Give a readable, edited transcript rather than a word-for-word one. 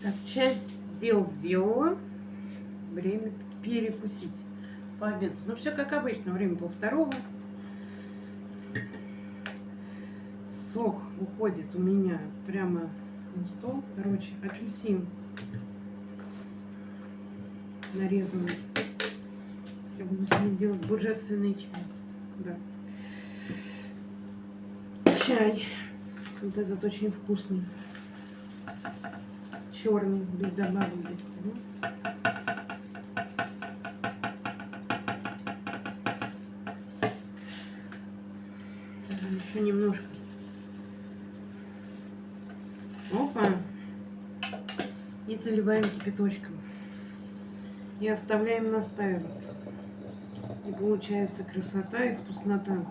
Так, часть дел сделала. Время перекусить, пообедать. Ну, все как обычно, время полвторого. Сок уходит у меня прямо на стол. Короче, апельсин нарезанный. Я буду сегодня делать божественный чай. Да. Чай. Вот этот очень вкусный. Черный, без добавок. Без всего. Еще немножко. Опа. И заливаем кипяточком. И оставляем настаиваться. И получается красота и вкуснота.